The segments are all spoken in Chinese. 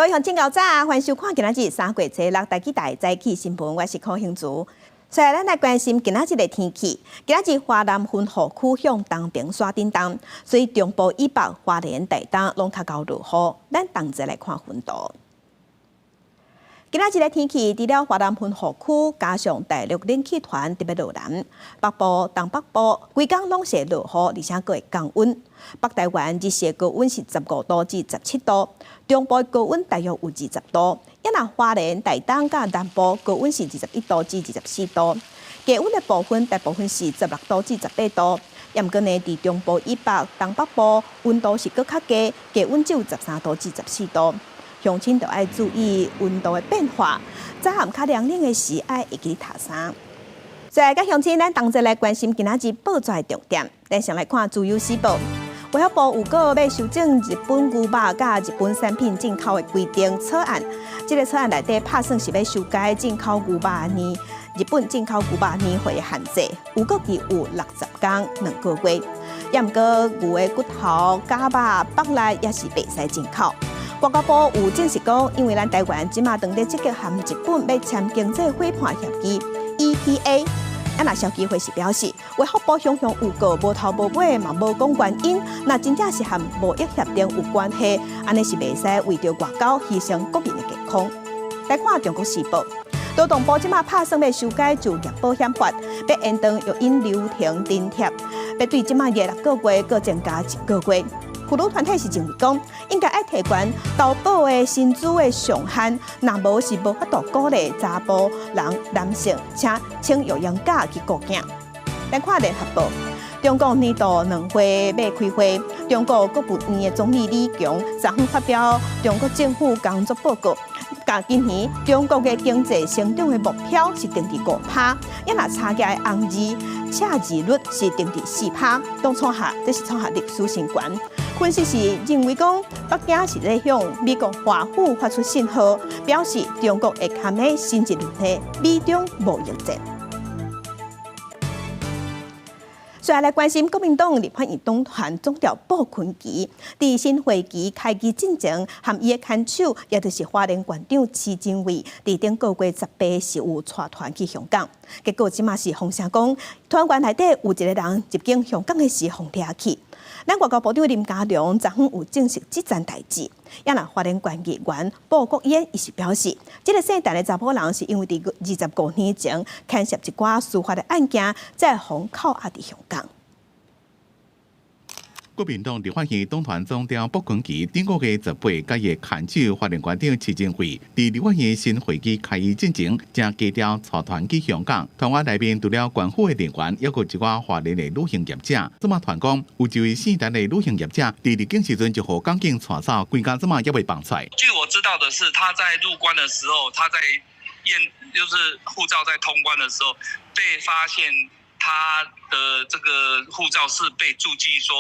各位乡亲、高早，欢迎收看今仔日3月6日台记台早起新闻，我是柯兴珠。所以咱来关心今仔日的天气。今仔日华南分河区向东边刷叮当，所以中部以北、花莲、台东拢较高落雨。咱同齐来看分度。今仔日的天气，除了华南分河区加上大陆冷气团特别落南，北部、东北部规天拢是落雨，而且佫会降温。北台湾日时高温是15度至17度，中部高温大约有20度。一那花莲、台东甲南部高温是21度至24度，低温的部分大部分是16度至18度。也毋过呢，伫中部以北、东北部温度是佫较低，低温只有13度至14度。乡亲就要注意温度的变化，早暗较凉冷的时，爱会记晒衫。再来，甲乡亲，咱同齐来关心今仔日报纸的重点。咱先来看《自由时报》，卫福部有个要修正日本牛肉甲日本产品进口的规定草案。这个草案内底拍算是要修改进口牛肉年日本进口牛肉年会的限制，有个期有60天2个月。也毋过牛的骨头、假肉、腹内也是袂使进口。外交部有证实讲，因为咱台湾即马当地积极和日本要签经济伙伴协议 EPA， 那消基会是表示，卫福部常常有个无头无尾嘛无讲原因，那真正是和贸易协定有关系，安尼是袂使为着外交牺牲国民的健康。来看《中国时报》，劳动部即马拍算要修改就业保险法，要延长育婴留停津贴，要对即马的6个月各增加1个月。妇女团体是认为讲，应该爱提悬投保的薪资的上限，若无是无法度鼓励查甫人男性请育婴假去顾囝。来看《联合报》，中国年度2会要开会，中国国务院的总理李强昨昏发表中国政府工作报告。甲今年中国的经济成长的目标是定伫5%，也若差价的红字赤字率是定伫4%，这是创下历史新高。分析师认为讲，北京是在向美国华府发出信号，表示中国会参与新一轮的美中贸易战。接下来关心国民党立法院党团总调鲍坤基，伫新会期开机进前，和伊的看手，也就是花莲县长徐正伟，伫顶个月18是有带团去香港。结果即马是风声讲，团员内底有一个人入境香港的时互抓去。咱外交部长林佳龙昨昏有证实这件代志，也那花莲县议员鲍国燕伊是表示，这个姓陈的查甫人是因为伫25年前牵涉一寡司法的案件，才互扣押伫香港。国民党立法院党团总调鲍坤基顶个月18甲伊看守花莲县长徐正伟，伫立法院新会期开议进前，正低调带团去香港。团员内面除了官府的人员，也有一寡华人的旅行业者。这么团讲，有一位姓陈的旅行业者，伫入境时阵就互港警带走，规家这么也未放出来。据我知道的是，他在入关的时候，他在就是护照在通关的时候，被发现他的这个护照是被注记说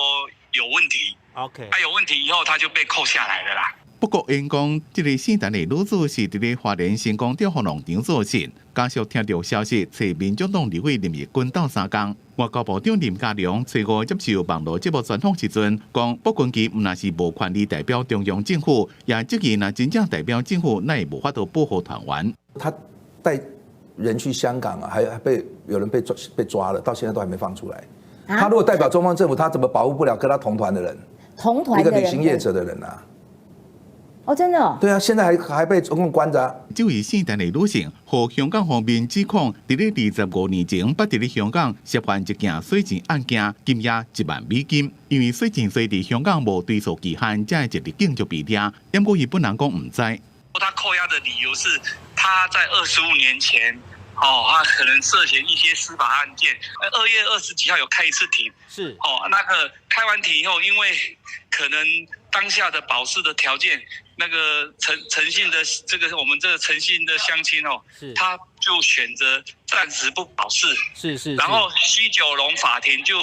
有问题。OK， 他有问题以后，他就被扣下来了啦。不过，因讲这个姓陈的女子是伫咧花莲新光吊福农场做事，家属听到消息，找民众党立委林义君斗3天。外交部长林佳龙随后接受网络节目专访时阵，讲鲍坤基毋但是无权利代表中央政府，也质疑若真正代表政府，那也无法度保护团员。他带人去香港啊，还有人被抓了，到现在都还没放出来。他如果代表中方政府，他怎么保护不了跟他同团的人？同团的人，一个旅行业者的人啊。哦，真的哦。对啊，现在还被中共关着啊。这位姓陈的女性，和香港方面指控，伫咧25年前，捌伫咧香港涉犯一件洗钱案件，金额1万美金。因为洗钱税伫香港无追诉期限，才会入境就被抓。不过伊本人讲唔知。他扣押的理由是他在25年前。他可能涉嫌一些司法案件。2月20几号有开一次庭，是那个开完庭以后，因为可能当下的保释的条件，那个诚信的我们这个诚信的乡亲他就选择暂时不保释，是。然后西九龙法庭就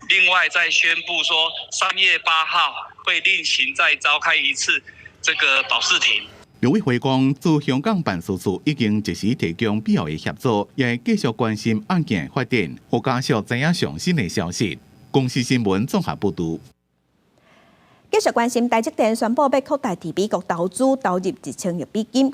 另外再宣布说，3月8号会另行再召开一次这个保释庭。刘伟辉讲，驻香港办事处已经及时提供必要的协助，也会继续关心案件的发展，互家属知影上新的消息。公司新闻综合报道。继续关心台积电宣布要扩大伫美国投资，投入1000亿美金。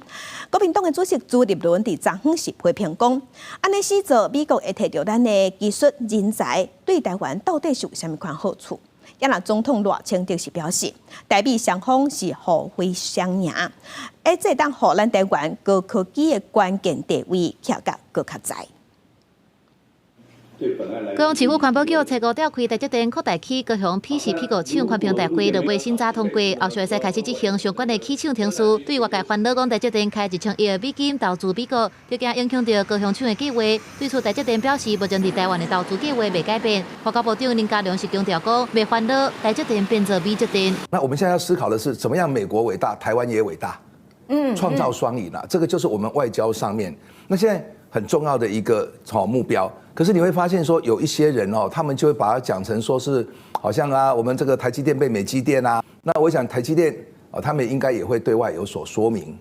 国民党的主席朱立伦伫昨昏时批评讲，安尼施做美国会摕到咱的技术人才，对台湾到底是有啥物款好处？也让总统赖清德是表示，台美双方是互惠双赢，而这当互咱台湾高科技的关键地位徛甲搁较在。高雄市府环保局初五召开台积电扩大器高雄 PCP 个厂宽屏大会，落尾审查通过，后续会使开始执行相关的起厂程序。对于外界烦恼讲台积电开1000亿美金投资美国，就惊影响到高雄厂的计划。对此，台积电表示，目前伫台湾的投资计划未改变。外交部长林佳龙是强调讲，未烦恼台积电变做美积电。那我们现在要思考的是，怎么样美国伟大，台湾也伟大，创造双赢啊！这个就是我们外交上面那现在很重要的一个目标。可是你会发现说，有一些人他们就会把它讲成说是好像我们这个台积电被美积电啊。那我想台积电他们应该也会对外有所说明，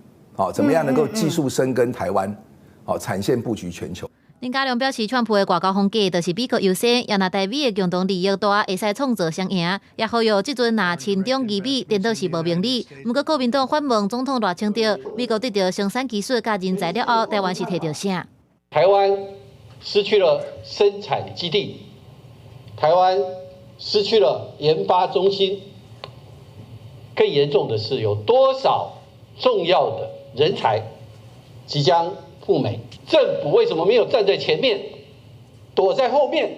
怎么样能够技术深耕台湾，产线布局全球。林佳龙表示，川普的外交风格就是美国优先，也拿台美的共同利益大，会使创造双赢。也呼吁即阵若亲中义美，颠倒是无明理。不过国民党反问总统赖清德，美国得到生产技术甲人才了后，台湾是摕到啥？台湾失去了生产基地，台湾失去了研发中心，更严重的是，有多少重要的人才即将赴美？政府为什么没有站在前面，躲在后面，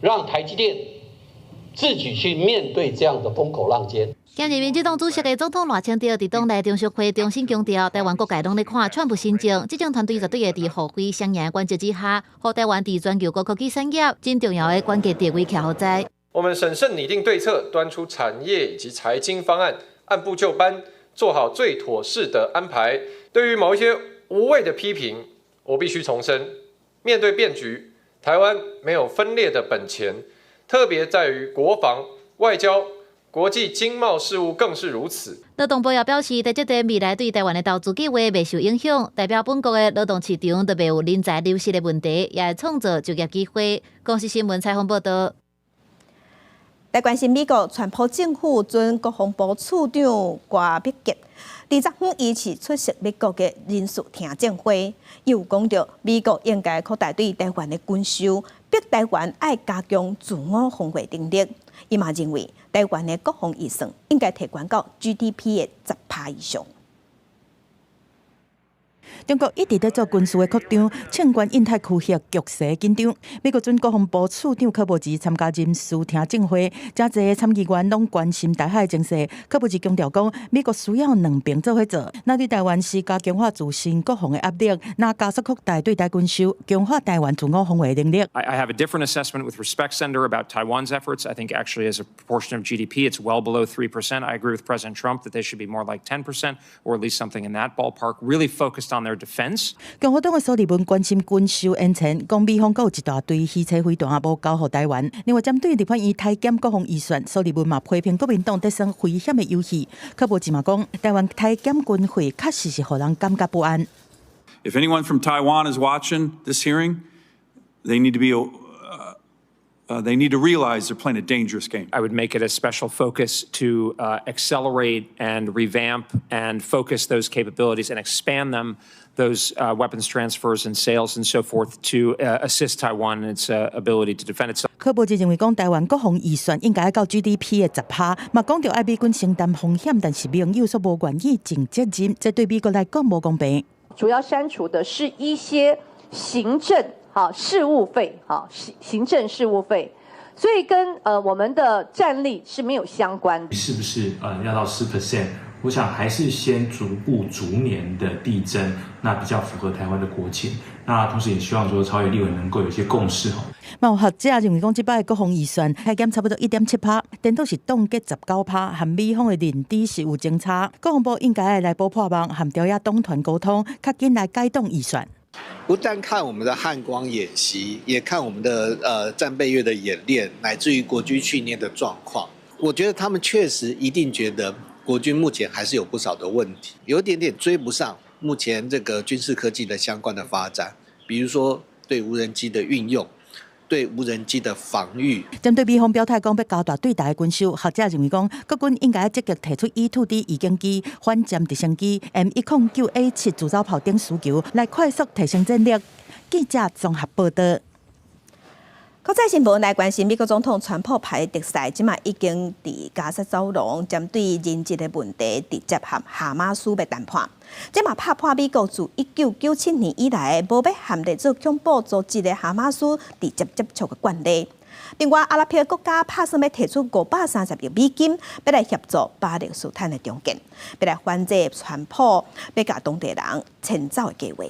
让台积电自己去面对这样的风口浪尖？今日民进党主席的总统赖清德伫党内中常会重新强调，台湾各界拢咧看川普新政，执政团队绝对会伫互惠双赢的关键之下，互台湾伫全球高科技产业真重要的关键地位徛好在。我们审慎拟定对策，端出产业以及财经方案，按部就班，做好最妥适的安排。对于某一些无谓的批评，我必须重申，面对变局，台湾没有分裂的本钱，特别在于国防、外交。国际经贸事务更是如此。劳动部也表示，台积电未来对台湾的投资计划未受影响，代表本国的劳动市场都未有人才流失的问题，也会创造就业机会。公司新闻采访报道。来关心美国川普政府准国防部处长郭必吉，伫昨昏伊是出席美国的人事听证会，伊有讲到美国应该扩大对台湾的军售，逼台湾爱加强自我防卫能力。伊嘛认为，台湾的国防预算应该提悬到 GDP 的10%以上。中国一直在做军事的扩张，庆关印太区域局势紧张。美国准国防部处长柯布兹参加人事听证会，真侪参议员拢关心台海情势。柯布兹强调讲，美国需要两边做伙做，那对台湾施加强化自身国防的压力，那加速扩大对台军售，强化台湾自我防卫能力。I have a different assessment with respect, Senator, about Taiwan's efforts. I think actually as a proportion of GDP, it's well below 3%. I agree with President Trump that they should be more like 10%, or at least something in that ballpark, really focused on their defense. 共和党的苏利文关心军售演前，讲美方有一大堆汽车飞弹无交予台湾。另外，针对立法院台减国防预算，苏利文嘛批评国民党在耍危险的游戏。柯布兹嘛讲，台湾台减军费确实是让人感觉不安。If anyone from Taiwan is watching this hearing, they need to be. They need to realize they're playing a dangerous game. I would make it a special focus to accelerate and revamp and focus those capabilities and expand them, those weapons transfers and sales and so forth to assist Taiwan in its ability to defend itself. 柯布兹认为讲台湾国防预算应该到 GDP 的10%，嘛讲到爱美军承担风险，但是盟友所无愿意尽责任，这对美国来讲无公平。主要删除的是一些行政。事务费，行政事务费，所以跟我们的战力是没有相关的。是不是要到10%？我想还是先逐步逐年的递增，那比较符合台湾的国情。那同时也希望说朝野立委能够有一些共识。有学者认为讲，这摆的国防预算还减差不多1.7%，颠倒是冻结19%，和美方的认知是有争差。国防部应该来补破网，和朝野党团沟通，较紧来改动预算。不但看我们的汉光演习，也看我们的战备月的演练，乃至于国军训练的状况。我觉得他们确实一定觉得国军目前还是有不少的问题，有点追不上目前这个军事科技的相关的发展，比如说对无人机的运用，对无人机的防御。针对美方表态讲要加大对台的军售，学者认为讲，国军应该积极提出E-2D预警机、反舰直升机、M109A7自走炮等需求，来快速提升战力。记者综合报道。国际新闻来关心美国总统川普派特使，即马已经伫加沙走廊针对人质的问题直接和哈马斯要谈判。即马拍破美国自1997年以来无要和列做恐怖组织的哈马斯直接接触的惯例。另外，阿拉伯国家拍算要提出530亿美金，要来协助巴勒斯坦的重建，要来反制川普要甲当地人迁走的计划。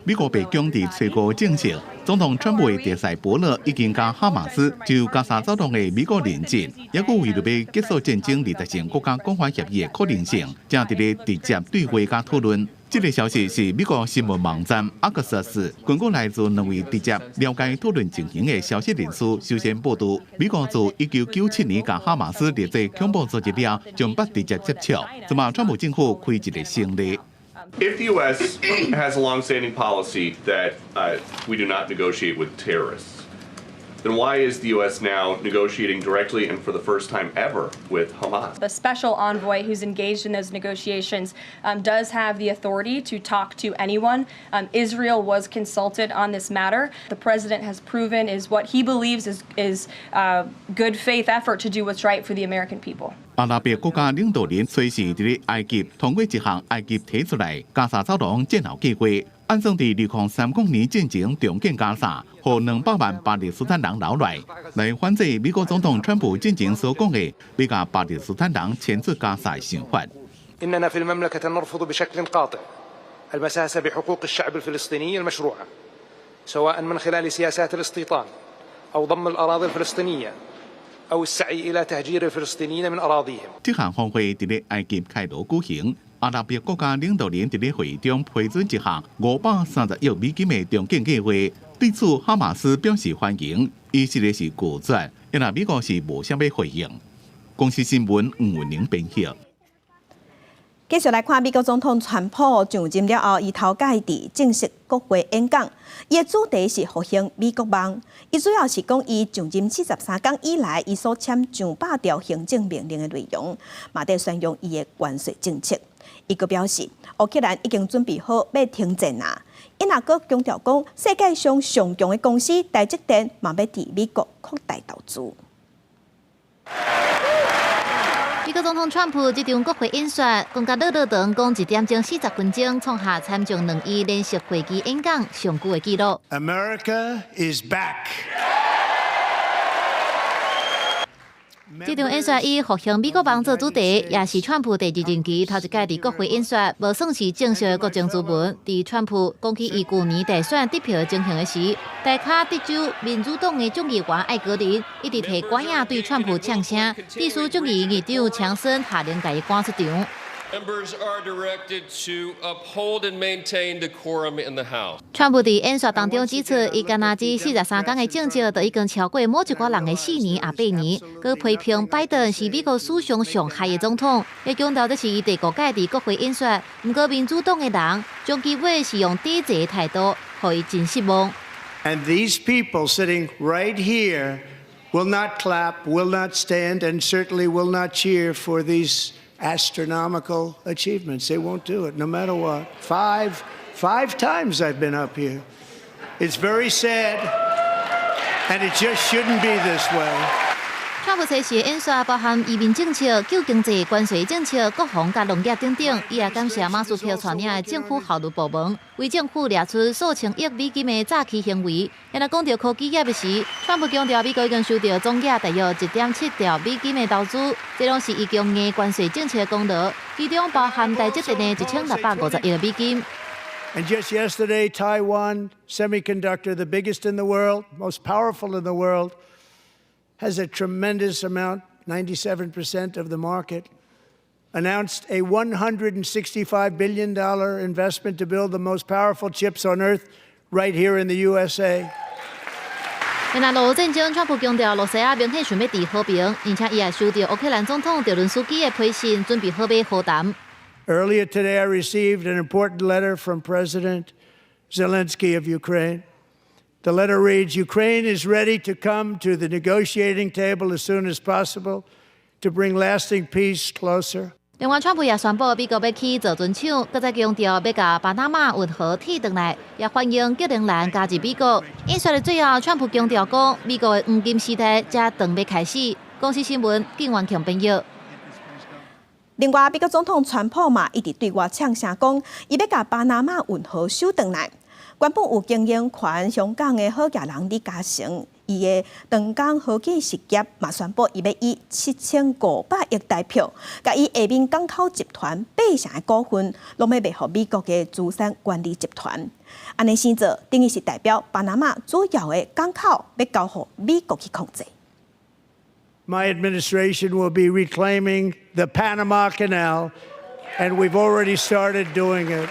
美国白宫伫催告证实，总统川普的特使伯勒已经甲哈马斯就加沙走动的美国认证，也佫为了要结束战争而达成国家关怀协议的可能性，正伫咧直接对话甲讨论。这个消息是美国新闻网站 Axios 根据来自2位直接了解讨论情形的消息人士首先报道，美国自1997年甲哈马斯列做恐怖组织了，将不直接接触，即嘛川普政府开一个先例。If the U.S. has a long-standing policy that we do not negotiate with terrorists, then why is the U.S. now negotiating directly and for the first time ever with Hamas? The special envoy who's engaged in those negotiations does have the authority to talk to anyone. Israel was consulted on this matter. The president has proven is what he believes is good faith effort to do what's right for the American people. 阿拉伯国家领导人随时伫咧埃及通过一项埃及提出来加沙走廊建好计划，按算伫2030年进行重建加沙，和200万巴勒斯坦人留来，来反制美国总统川普进前所讲的要甲巴勒斯坦人迁出加沙的想法。إننا في المملكة نرفض بشكل قاطع المساس بحقوق الشعب الفلسطيني المشروعة، سواء من خلال سياسات الاستيطان أو ضم الأراضي الفلسطينية أو السعي إلى تهجير الفلسطينيين من أراضيهم。这项峰会伫咧埃及开罗举行，阿拉伯国家领导人伫咧会议中批准一项530亿美金的重建计划，对此哈马斯表示欢迎，伊实在是拒绝，因为美国是无啥要回应。公司新闻吴文玲编辑。继续来看美国总统川普上任了后，伊头届伫正式国会演讲，伊的主题是复兴美国梦。伊主要是讲伊上任43天以来，伊所签上百条行政命令的内容，嘛在宣扬伊的关税政策。伊阁表示，乌克兰已经准备好要停战啊！伊若阁强调讲，世界上上强的公司台积电嘛要伫美国扩大投资。美国总统川普这场国会演说，讲甲乐长讲1点钟40分钟，创下参众2议连续会期演讲上久的纪录。America is back。这场演说以复兴美国梦做主题，也是川普第2任期头一届伫国会演说，无算是正式的国政资文。伫川普讲起伊去年大选得票情形的时，大卡德州民主党的众议员艾格林一直摕管影对川普呛声，意思众议院长强森下令甲伊赶出场。Members are directed to uphold and maintain decorum in the House. 川普伫演说当中指出，伊甘那至43天的政绩，就已经超过某一个人的4年啊8年。佮批评拜登是美国史上上害的总统，也强调这是伊第5届伫国会演说。不过民主党的人将机会是用抵制的态度，予伊真失望。And these people sitting right here will not clap, will not stand, and certainly will not cheer for these astronomical achievements. They won't do it, no matter what. Five times I've been up here. It's very sad, and it just shouldn't be this way. 川普这次演说包含移民政策、救经济、关税政策、国防甲农业等等。伊也感谢马斯克带领的政府效率部门，为政府列出数千亿美金的诈欺行为。也来讲到科技业的时，川普强调美国已经收到总额大约1.7兆美金的投资，这拢是伊强硬关税政策的功劳，其中包含台积电的1650亿美金。And just yesterday, Taiwan Semiconductor, the biggest in the world, most powerful in the world, has a tremendous amount, 97% of the market, announced a $165 billion investment to build the most powerful chips on earth right here in the USA. 那俄乌战争，川普强调罗西亚明显想要治和平，而且伊也收到乌克兰总统泽伦斯基的批信，准备好要和谈。Earlier today, I received an important letter from President Zelensky of Ukraine. The letter reads, Ukraine is ready to come to the negotiating table as soon as possible to bring lasting peace closer. 另外，川普也宣布美国要去做准抢，搁再强调要把巴拿马运河退回来，也欢迎吉林兰加入美国。演说的最后，川普强调讲，美国的黄金时代才刚要开始。公司新闻敬愿强朋友。另外，美国总统川普嘛一直对外呛声讲，伊要把巴拿马运河收回来。原本有经营权香港的好家人李嘉诚，伊的长江科技实业嘛宣布，伊要以7500亿台票，甲伊下面港口集团8成的股份，拢要卖互美国的资产管理集团。安尼先做，等于是代表巴拿马主要的港口要交互美国去控制。My administration will be reclaiming the Panama Canal, and we've already started doing it.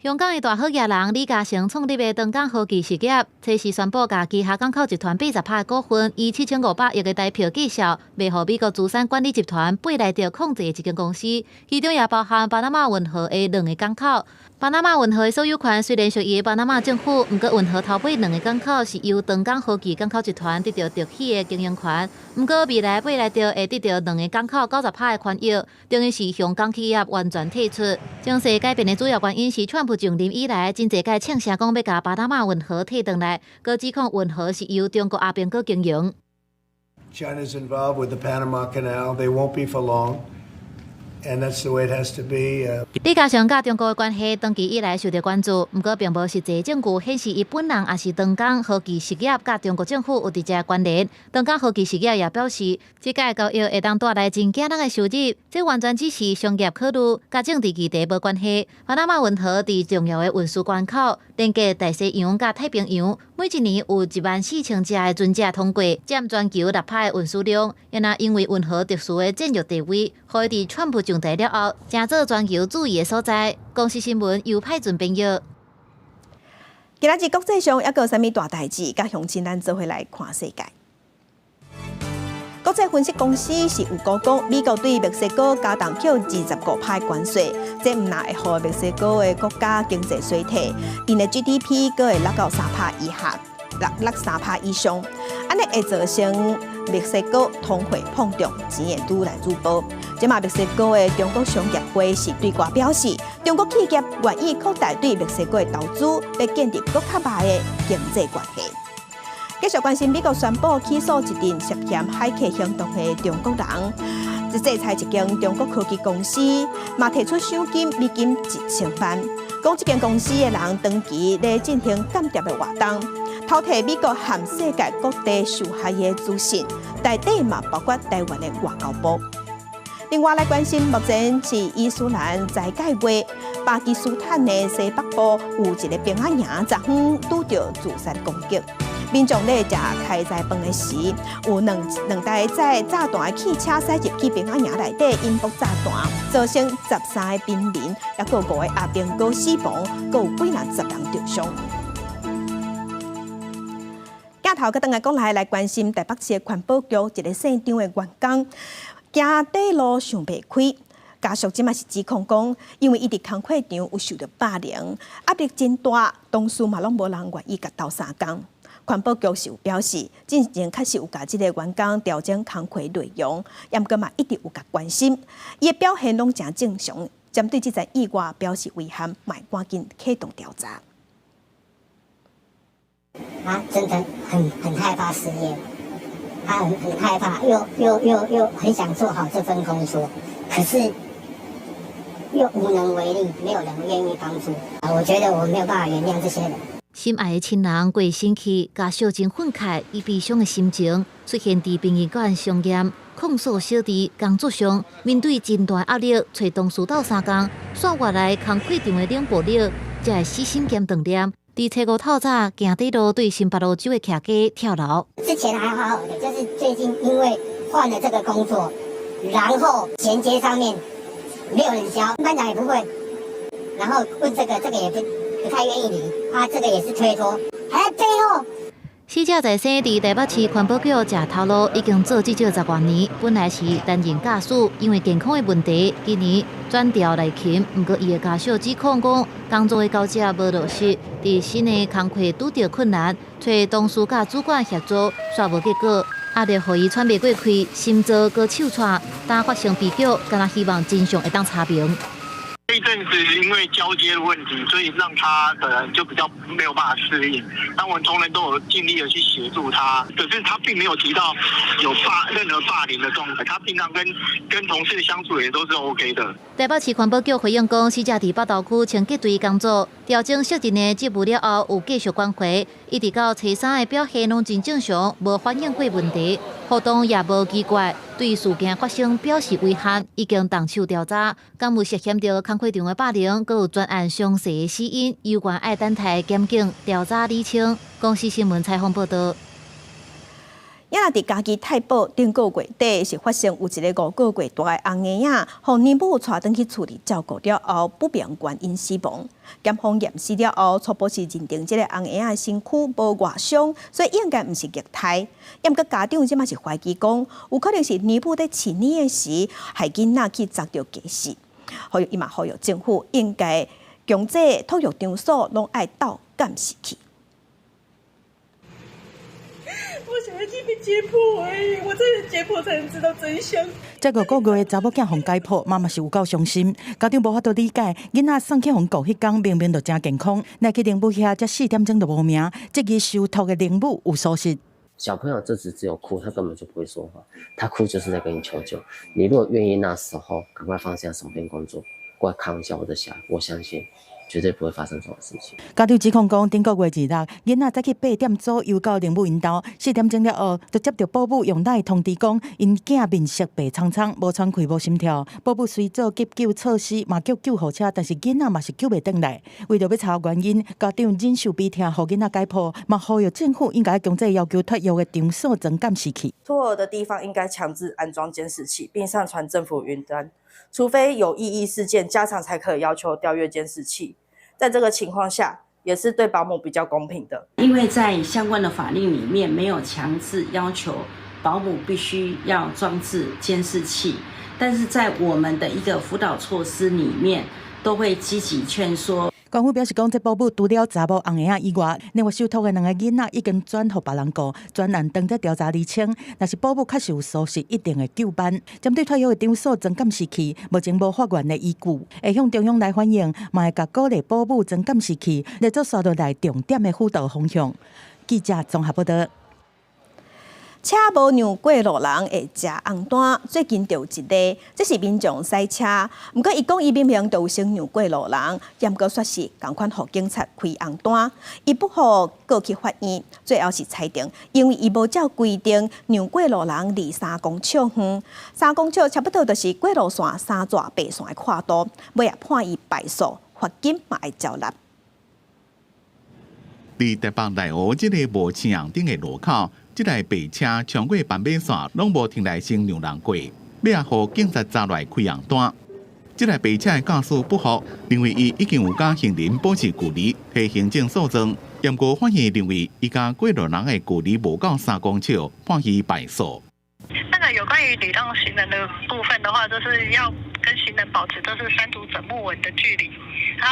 香港的大好业人李嘉诚创立的长江科技实业，初时宣布甲旗下港口集团80%的股份，以7500亿的台票计价，卖予美国资产管理集团贝莱德控制的一间公司，其中也包含巴拿马运河的2个港口。巴拿马运河的所有权虽然属于巴拿马政府，不过运河头尾2个港口是由长江科技港口集团得到特许的经营权。不过未来贝莱德会得到2个港口90%的权益，等于是向港企业完全退出。将势改变的主要原因是川普上任以来，真侪届呛声讲要甲巴拿马运河退回来，佮指控运河是由中国阿兵哥经营。China's involved with the Panama Canal. They won't be for long. And that's the way it has to be. 李嘉诚甲中国的关系长期以来受到关注，不过并无实际证据显示伊本人也是长江科技实业甲中国政府有直接关联。长江科技实业也表示，这届交易会当带来真惊人的收入，这完全只是商业考虑，甲政治议题无关系。巴拿马运河伫重要的运输关口，连接大西洋甲太平洋，每一年有14000只的船只通过，占全球6%的运输量。也因为运河特殊的战略地位，可以伫川普上台了后，成做全球注意的所在。公司新闻由派准编译。今仔日国际上还有啥物大代志？甲乡亲咱做伙来看世界。国际分析公司是有讲，美国对墨西哥加重扣25%关税，这唔但会让墨西哥的国家经济衰退，因的 GDP 阁会落到3%以下，落3%以上，安尼会造成墨西哥通货膨胀，钱会愈来愈薄。即马墨西哥的中国商业会是对外表示，中国企业愿意扩大对墨西哥的投资，要建立更较密的经济关系。继续关心美国宣布起诉一名涉嫌海客行动的中国人，制裁一间中国科技公司，嘛提出赏金美金1000万，讲这间公司的人长期在进行间谍的活动，偷摕美国和世界各地受害的资讯，内底嘛包括台湾的外交部。另外来关心，目前是伊斯兰在界月，巴基斯坦的西北部有一个平安夜昨昏拄到自杀攻击。民众咧食开斋饭的时，有两台载炸弹的汽车驶入去平安夜内底，引爆炸弹，造成13个平民，也有5个阿兵哥死亡，有几10人受伤。镜头佮等下讲来关心台北市的环保局一个现场的员工，行底路上袂开。家属即马是指控讲，因为伊伫工课场有受到霸凌，压力真大，同事嘛拢无人愿意甲斗相共。环保局是有表示，之前确实有甲即个员工调整工课内容，也毋过嘛一直有甲关心，伊的表现拢正正常。针对即则意外表示遗憾，卖赶紧启动调查。他真的很害怕失业，他很害怕，又很想做好这份工作，可是又无能为力，没有人愿意帮助。我觉得我没有办法原谅这些人。心爱的亲人过身去，家属真愤慨，伊悲伤的心情出现伫殡仪馆上演。控诉小弟工作上面对真大压力，找同事斗相共，线外来工课场的领导力，才会死心兼断念。伫初5透早，行底路对新北路州的徛家跳楼。之前还好好的，就是最近因为换了这个工作，然后衔接上面没有人教，班长也不会，然后问这个也不太愿意理，他这个也是推脱，还在背后。死者在生伫台北市环保局食头路，已经做至少10多年。本来是担任驾驶，因为健康的问题，今年转调来勤。不过，伊的家属指控讲，工作的交接无落实，伫新的工课拄着困难，找同事甲主管协助，煞无结果，压力互伊喘袂过气，心脏搁抽喘，但发生悲剧，敢若希望真相会当查明。这一阵子因为交接的问题，所以让他可能就比较没有办法适应。那我们同仁都有尽力的去协助他，可是他并没有提到有任何霸凌的状态。他平常跟同事相处也都是 OK 的。台北市环保局回应讲，死者伫北投区清洁队工作，调整设定的职务了后，有继续关怀，一直到初三的表现拢真正常，无反映过问题，活动也无奇怪。对事件发生表示遗憾，已经动手调查，敢有涉嫌着工课场的霸凌，搁有专案详细的死因，有关爱等待检警调查厘清。公司新闻采访报道。也若伫家己太保顶个月底是发生有一个5个月大的红婴仔，互年母带转去厝里照顾了后，不明原因死亡。检方验尸了后，初步是认定这个红婴仔身躯无外伤，所以应该毋是虐待。毋过家长即马是怀疑讲，有可能是年母在饲奶的时，害囡仔去砸着家事。伊嘛呼吁政府应该强制托育场所拢爱斗监视器。我想要去被解剖而已，我真的解剖才能知道真相。这5个月的查某囝互解剖，妈妈是有够伤心。家长无法度理解，囡仔送去互顾迄天明明就真健康，来去灵母遐才4点钟就无名。这个受托的灵母有疏失。小朋友这只有哭，他根本就不会说话，他哭就是在跟你求救。你如果愿意那时候赶快放下手边工作，过来看一下我的小孩，我相信绝对不会发生这种事情。家长指控讲，顶个月2日，囡仔早去8点左右到灵母因兜，4点钟了后，就接到保姆用赖通知讲，因囝面色白苍苍，无喘气，无心跳。保姆虽做急救措施，嘛叫救护车，但是囡仔嘛是救袂转来。为着要查原因，家长忍受悲痛，互囡仔解剖，嘛呼吁政府应该强制要求托育的场所装监视器。托儿的地方应该强制安装监视器，并上传政府云端，除非有异议事件，家长才可以要求调阅监视器。在这个情况下，也是对保姆比较公平的，因为在相关的法令里面没有强制要求保姆必须要装置监视器，但是在我们的一个辅导措施里面，都会积极劝说。官府表示讲，这保姆除了查某红婴仔以外，另外受托的2个囡仔已经转予别人顾，专案当在调查厘清。若是保姆确实有疏失，一定会救班。针对托育的场所装监视器，目前无法院的依据，会向中央来反映，嘛会甲鼓励保姆装监视器，来做刷落来重点的辅导方向。记者综合报道。车无让过路人会食红单，最近就有一例，这是民众塞车。不过，伊讲伊明明就有先让过路人，严格说是共款互警察开红单，伊不好告去法院，最后是裁定，因为伊无照规定让过路人离3公尺远，3公尺差不多就是过路线3座白线的跨度，尾也判伊败诉，罚金嘛会缴纳。伫台北内湖这个无青红灯的路口。这台白车穿过斑马线，拢无停来先让人过，要互警察抓来开红单。这台白车的驾驶不服，认为伊已经有甲行人保持距离，提行政诉讼。严格法院认为伊甲过路人的距离无够3公尺，判伊败诉。那个有关于礼让行人的部分的话，就是要跟行人保持就是3足整木纹的距离，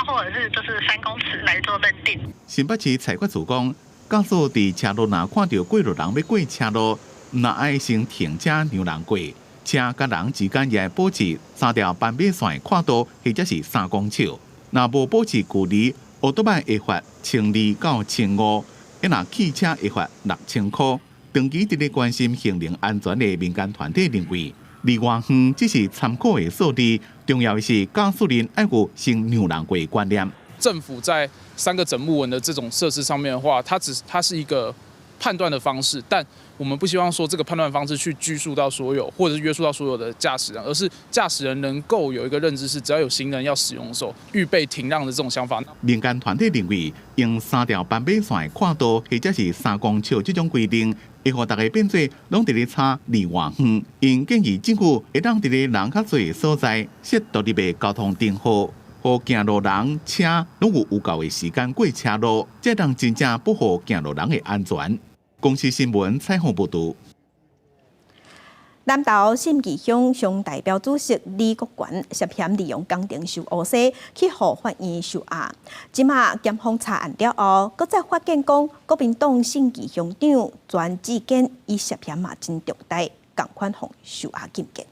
或者是就是3公尺来做认定。新北市裁决处讲。驾驶伫车路若看到过路人要过车路，若爱先停车让人过，车甲人之间也保持3条斑马线的跨度，或者是3公尺。若无保持距离，奥多曼会罚1200到1500，若汽车会罚6000块。长期伫咧关心行人安全的民间团体认为，离外远只是参考的数字，重要的是驾驶人爱有先让人过的观念。政府在3个整木纹的这种设施上面的话，它是一个判断的方式，但我们不希望说这个判断方式去拘束到所有，或者是约束到所有的驾驶人，而是驾驶人能够有一个认知是，只要有行人要使用的时候，预备停让的这种想法。民间团体认为，用3条斑马线的跨度或者是3公尺这种规定，会让大家变做拢伫咧差离外远。因建议政府会当伫咧人较侪的所在设独立的交通灯号。互行路人、车拢有够的时间过车路，这当真正保护行路人的安全。公司新闻采访报道。南投信义乡乡代表主席李国权涉嫌利用工程收乌西去互法院收押，即马检方查案了后，搁再发现讲国民党信义乡长全志坚伊涉嫌嘛真重大，共款互收押禁见。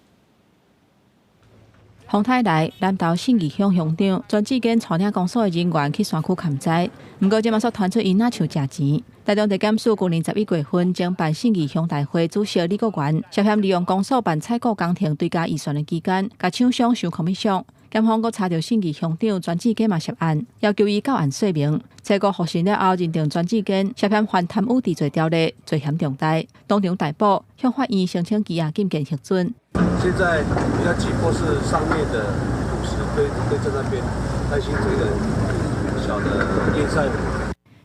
洪泰来南投信义乡乡长全志坚带领公所的人员去山区勘灾，不过即马所传出因那像食钱。台中地检署去年11月份侦办信义乡大会主席李国元涉嫌利用公所办采购工程对价预算的期间，甲厂商收空米箱。检方阁查到信义乡长全志坚嘛涉案，要求伊到案说明。结果复审了后，认定全志坚涉嫌犯贪污治罪条例，罪嫌重大，当场逮捕，向法院申请羁押禁见核准。现在比较急迫是上面的土石堆在那边，担心这个小的烟山。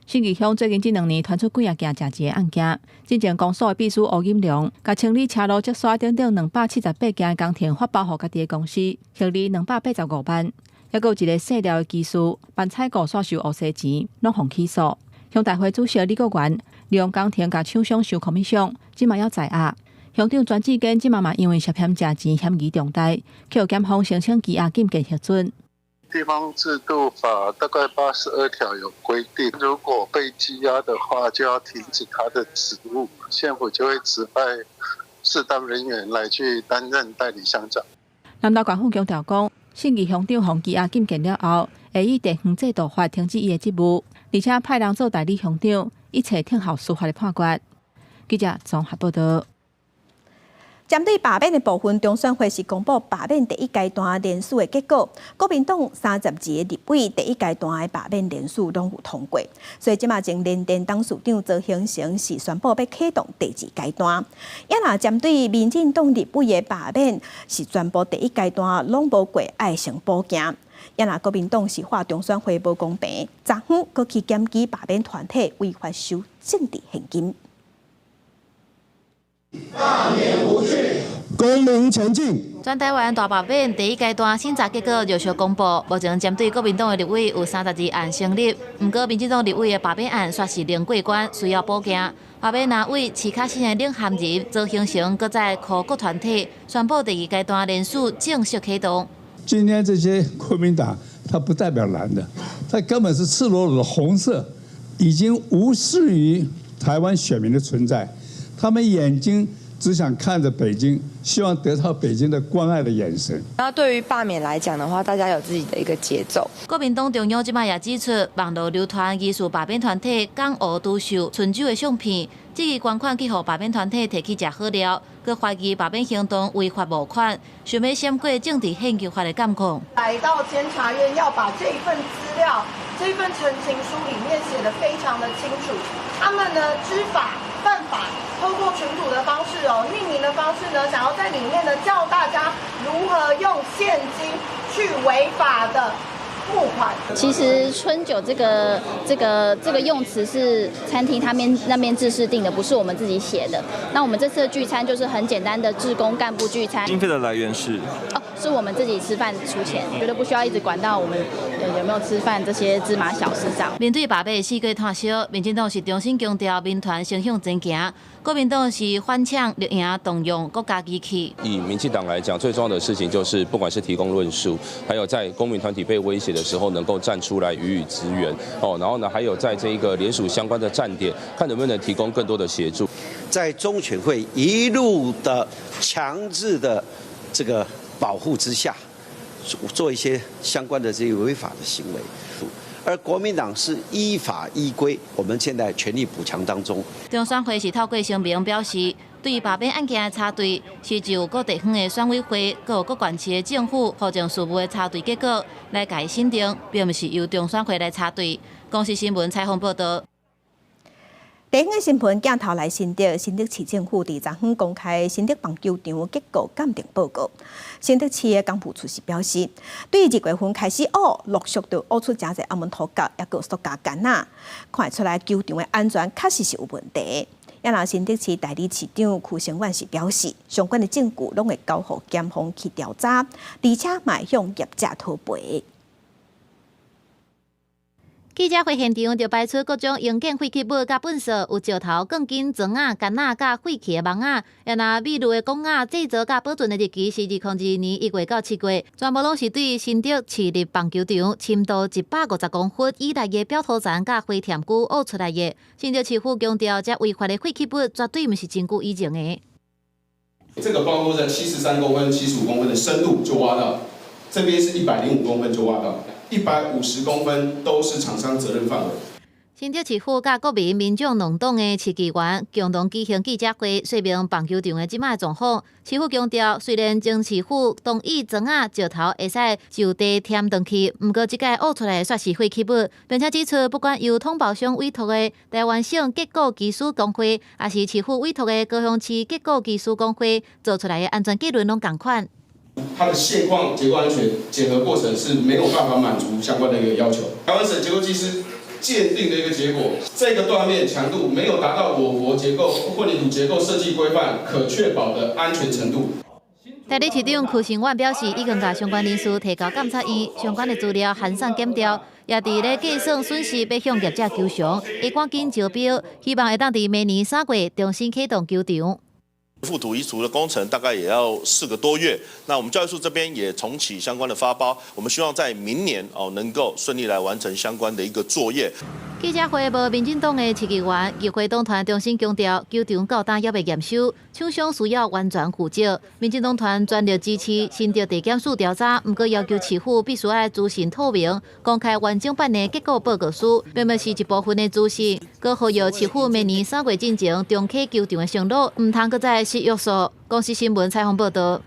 信义乡最近这2年传出几啊件食钱案件，之前公所的秘书吴金良，甲清理车路积沙等等278件的工程发包予家己的公司，获利285万。还有一个细料的技术，办采购所收乌西钱，拢互起诉。乡大会主席李国元利用工程甲厂商收空米箱，即马要在押。乡长全志坚即马因为涉嫌食钱嫌疑重大，去检方申请羁押禁见核准。地方制度法大概82条有规定，如果被羁押的话，就要停止他的职务，县府就会指派适当人员来去担任代理乡长。南投县府强调讲，信义乡长互羁押禁见了后，会以地方制度法停止伊的职务，而且派人做代理乡长，一切听候司法的判决。记者综合报道。针对罢免的部分，中选会是公布罢免第1阶段联署的结果。国民党32个立委第1阶段的罢免联署拢有通过，所以即马前联电董事长周兴成是宣布要启动第2阶段。也若针对民进党立委的罢免是宣布第1阶段拢无过，爱成补件。也若国民党是话中选会无公平，昨昏阁去检举罢免团体违法收政治现金。罢免无序，公民前进。全台湾大罢免第1阶段审查结果陆续公布，目前针对国民党的立委有32案成立，不过民进党立委的罢免案却是零过关，需要补件。罢免案为市卡新的领衔人周兴成，搁在靠各团体宣布第2阶段联署正式启动。今天这些国民党，它不代表蓝的，它根本是赤裸裸的红色，已经无视于台湾选民的存在。他们眼睛只想看着北京，希望得到北京的关爱的眼神。那对于罢免来讲的话，大家有自己的一个节奏。国民党中央即摆也指出，网络流传疑似罢免团体港澳赌秀春酒的相片，质疑捐款去互罢免团体摕去食好料，佮怀疑罢免行动违法无款，想要闪过政治献金法的监控。来到监察院要把这份资料、这份陈情书里面写得非常的清楚，他们呢知法犯法。透过群组的方式匿名的方式呢，想要在里面呢教大家如何用现金去违法的募款。其实春酒这个用词是餐厅那边制式定的，不是我们自己写的。那我们这次的聚餐就是很简单的志工干部聚餐。经费的来源是？是我们自己吃饭出钱，绝对不需要一直管到我们有没有吃饭这些芝麻小事上。面对罢免4个炭烧，民进党是重新强调民团双向前行，国民党是反抢绿营动用国家机器。以民进党来讲，最重要的事情就是不管是提供论述，还有在公民团体被威胁的时候能够站出来予以支援然后呢，还有在这一个联署相关的站点，看能不能提供更多的协助。在中选会一路的强制的这个保护之下，做一些相关的这些违法的行为，而国民党是依法依规，我们现在全力补强当中。中选会是透过声明表示，对罢免案件的插队是就各地方的选委会、各县市的政府或者事务的插队结果来改审定，并不是由中选会来插队。公司新闻采访报道。地方的新闻镜头来新竹市政府伫昨昏公开新竹棒球场结果鉴定报告。新竹市的公务处是表示，对2月份开始陆续就挖出真侪暗门土角，也有塑胶杆仔，看出来球场的安全确实是有问题。也若新竹市代理市长邱成远是表示，相关的证据拢会交予检方去调查，而且嘛向业者讨赔。记者会现场就排出各种用件废弃物甲粪扫，有石头、钢筋、砖仔、干仔甲废弃的网仔，也拿秘鲁的钢仔制作甲保存的日期是2022年1月到7月，全部拢是对新竹市立棒球场深度150公分以内的表土层甲灰填具挖出来的。新竹市府强调，这违法的废弃物绝对不是真久以前的。这个包括在73公分、75公分的深度就挖到，这边是105公分就挖到。150公分都是厂商责任范围。新竹市府甲国民众两党的市议员共同举行记者会，说明棒球场的即卖状况。市府强调，虽然经市府同意砖仔、石头会使就地填回去，不过即个挖出来却是废弃物，并且指出，不管由统包商委托的台湾省结构技术工会，还是市府委托的高雄市结构技术工会做出来的安全纪录拢同款。它的现况结构安全检核过程是没有办法满足相关的一个要求。台湾省结构技师鉴定的一个结果，这个断面强度没有达到我国结构混凝土结构设计规范可确保的安全程度。台北市长柯成苑表示，已经甲相关人士提交监察院，相关的资料函送检调，也伫咧计算损失，要向业者求偿，会赶紧招标，希望会当伫明年3月重新启动球场。覆土移除的工程大概也要4个多月，那我们教育处这边也重启相关的发包，我们希望在明年能够顺利来完成相关的一个作业。记者会无民进党的市议员、议会党团重新强调，球场到今还未验收，厂商需要完全负责。民进党团全力支持新竹地检署调查，不过要求市府必须要资讯透明，公开完整版的结果报告书，并不是一部分的资讯。佮呼吁市府明年3月进行重启球场的承诺，唔通佮再失约束。公司新闻采访报道。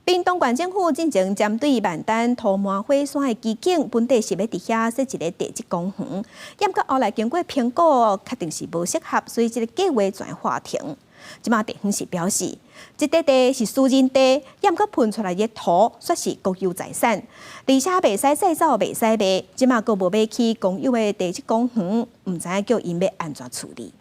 屏东县政府进行针对万丹涂抹火山的基景，本地是要伫遐设一个地质公园，验到后来经过评估，确定是无适合，所以这个计划转划停。即马地方是表示，这块地是私人地，验到喷出来的土算是国有财产，而且袂使再造，袂使卖。即马阁无要去公有的地质公园，唔知叫因要安怎处理。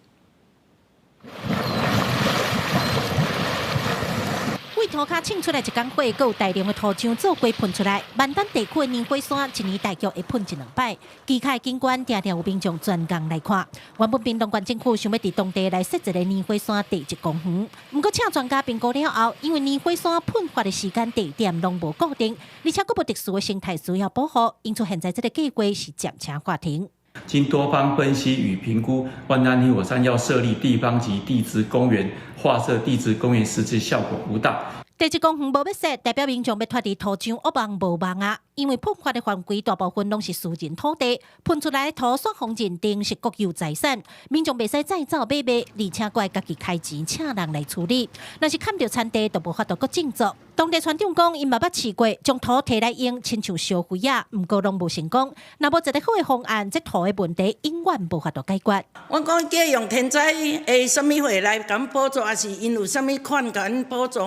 为土骹冲出来一工火，阁有大量的土浆做过喷出来。万丹地区的年火山一年大约会喷1-2摆，机械景观常常有民众专工来看。原本屏东县政府想要伫当地来设一个年火山地质公园，不过请专家评估了后，因为年火山喷发的时间地点拢无固定，而且阁无特殊的生态需要保护，因此现在这个计划是暂且划停。经多方分析与评估，万丹年火山要设立地方级地质公园，划设地质公园实质效果不大。地质公园无要设，代表民众要脱离土壤恶望无望啊！因为喷发的范围大部分拢是私人土地，喷出来的土山风认定是国有财产，民众袂使再造买卖，而且怪家己开钱请人来处理。若是砍到产地，就无法度搁振作。当地村长讲，因嘛捌试过，将土摕来用，亲像烧灰啊，毋过拢无成功。若无一个好的方案，这土的问题永远无法度解决。我讲叫用天灾诶，什么货来甲补助，还是因有什么款甲补助？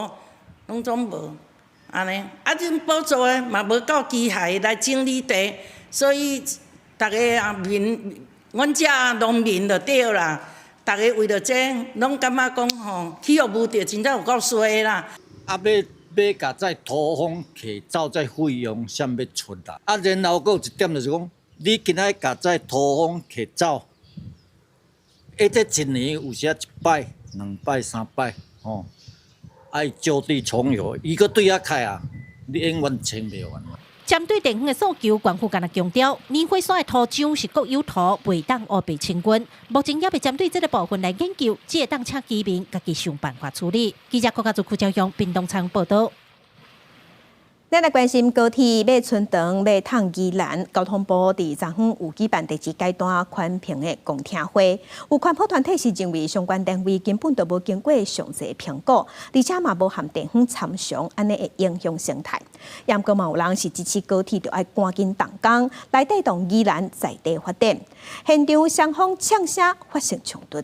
拢总无，安尼啊！这补助的嘛无够机械来整理地，所以大家啊阮遮农民就对啦。大家为了这，拢感觉讲吼，起服务着真正有够衰啦。啊，要甲在土方起走在费用上要出啦。啊，然后佫有一点就是讲，你今仔甲在土方起走，这一年有时1摆、2摆、3摆，吼。爱就地重游，伊个对遐开啊，你永远清袂完。针对地方的诉求，县府敢若强调，年火山的土壤是国有土，袂当乌白清军。目前也未针对这个部分来研究，只会当请居民家己想办法处理。记者郭家做区朝向屏东仓报道。咱来关心高铁要春长要烫宜兰，交通部伫昨昏有举办第一阶段宽屏的公听会，有环保团体是认为相关单位根本就无经过详细评估，而且嘛无含地方参详，安尼会影响生态。也毋过嘛有人是支持高铁，就要赶紧动工来带动宜兰在地发展。现场双方呛声发生冲突。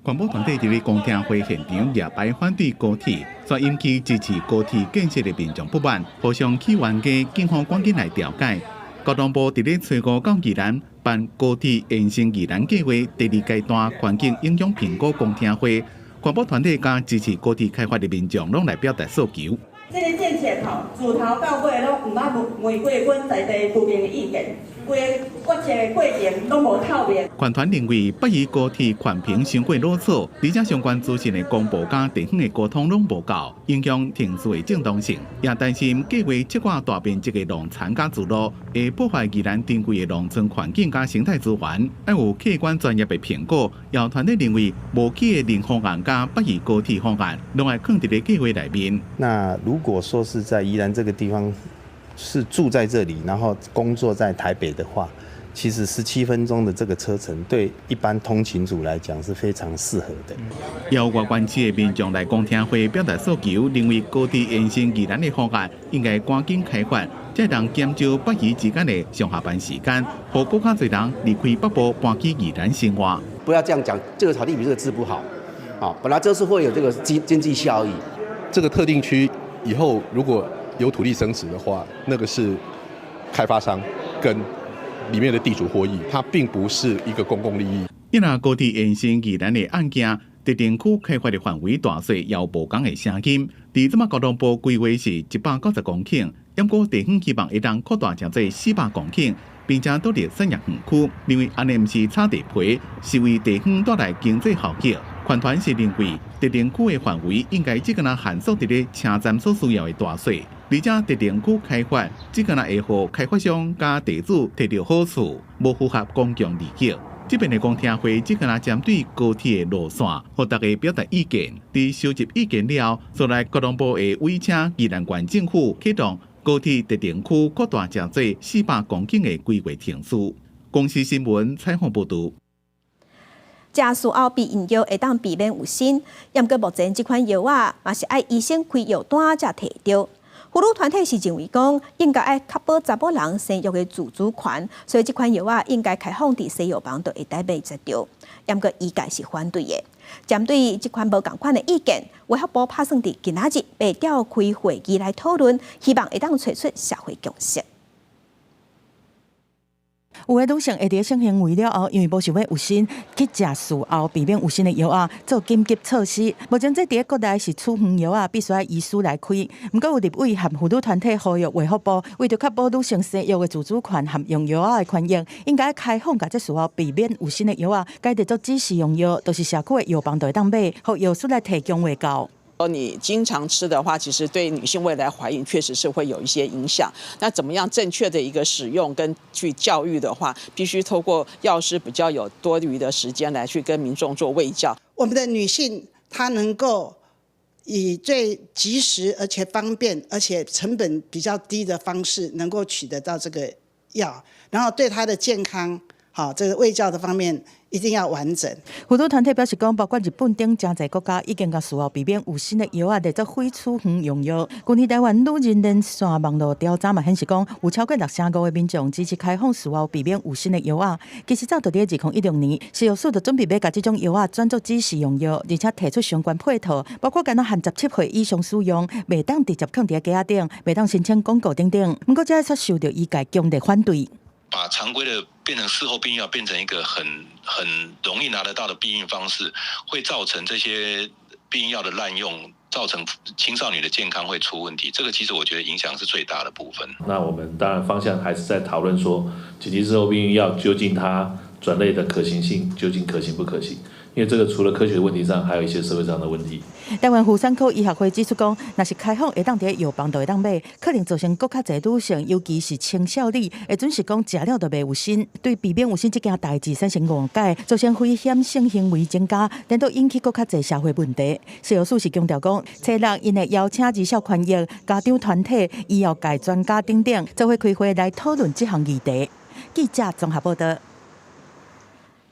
环保团体伫咧公听会现场也摆反对高铁，所引起支持高铁建设的民众不满，互相起冤家，警方赶紧来调解。交通部伫咧初5到宜兰办高铁延伸宜兰计划第2阶段环境影响评估公听会，环保团体甲支持高铁开发的民众拢来表达诉求。这个政策自头到尾拢唔捌问过阮在地居民的意见，规决策的过程拢无透明。全团认为北宜高铁环评伤过啰嗦，而且相关资讯的公布甲地方的沟通拢无够，影响停驶的正当性，也担心计划这块大面积的农产甲自路会破坏宜兰珍贵的农村环境甲生态资源，要有客观专业的评估。也团队认为，无期的零方案甲北宜高铁方案，拢会放伫咧计划内面。那如果说是在宜兰这个地方是住在这里，然后工作在台北的话，其实17分钟的这个车程，对一般通勤族来讲是非常适合的。由外关区的民众来公听会表达诉求，认为高铁延伸宜兰的方案应该赶紧开发，才能减少北宜之间的上下班时间，让更加侪人离开北部搬去宜兰生活。不要这样讲，这个草地比这个字不好。本来这是会有这个经济效益。这个特定区以后如果有土地增值的话，那个是开发商跟里面的地主获益，它并不是一个公共利益。因为高铁延伸宜兰的案件，特定区开发的范围大小也有无同的声音。而这么交通部规划是190公顷，不过地方希望会当扩大成做400公顷，并且都伫产业园区，认为安尼毋是炒地皮，是为地方带来经济效益。全团是认为，特定区的范围应该只敢限缩伫咧车站所需要的大小。而且特定区开发只敢会互开发商甲地主摕到好处，无符合公共利益。这边的公听会只敢针对高铁的路线，互大家表达意见。伫收集意见了，所来交通部会委请宜兰县政府启动高铁特定区扩大成做400公顷的规划程序。公司新闻采访报道。食素后避孕药会当避免有新，不过目前这款药啊，嘛是爱医生开药单才摕到。妇女团体是认为讲，应该爱确保查某人生育的自主权，所以这款药啊应该开放伫西药房就会当买得到。不过医界是反对的。针对这款无同款的意见，卫福部打算伫今仔日要召开会议来讨论，希望会当找出社会共识。有的女性会伫性行为了后，因为无想要有新，去食术后避免有新的药啊，做紧急措施。目前这伫国内是处方药啊，必须要医师来开。不过有立委和妇女团体呼吁卫福部，为着确保女性生育的自主权和用药啊的权益，应该开放甲这术后避免有新的药啊，改得做指示用药，都是社区的药房就会当买，互药师来提供卫教。你经常吃的话，其实对女性未来怀孕确实是会有一些影响。那怎么样正确的一个使用跟去教育的话，必须透过药师比较有多余的时间来去跟民众做卫教。我们的女性她能够以最及时而且方便而且成本比较低的方式，能够取得到这个药，然后对她的健康，这个卫教的方面一定要完整。妇女团体表示讲，包括日本等真侪国家已经甲术后避免有新的药啊，列作非处方用药。去年台湾女人连线网络调查嘛显示讲，有超过65%的民众支持开放术后避免有新的药啊。其实早伫2016年，食药署就准备要甲这种药啊转做指示用药，而且提出相关配套，包括敢若限17岁以上使用，袂当直接放伫架顶，袂当申请广告等等。不过这却受到医界强烈反对。把常规的变成事后避孕药，变成一个很容易拿得到的避孕方式，会造成这些避孕药的滥用，造成青少年的健康会出问题。这个其实我觉得影响是最大的部分。那我们当然方向还是在讨论说，紧急事后避孕药究竟它转类的可行性究竟可行不可行？因为这个除了科学的问题上，还有一些社会上的问题。台湾妇产科医学会指出讲，若是开放会当伫药房就会当买，可能造成更较侪女性，尤其是青少年，会准是讲食了就袂有心，对避免有心这件代志产生误解，造成危险性行为增加，等到引起更较侪社会问题。食药署是强调讲，初六因会邀请儿少权益、家长团体、医药界专家等等，就会开会来讨论这项议题。记者综合报道。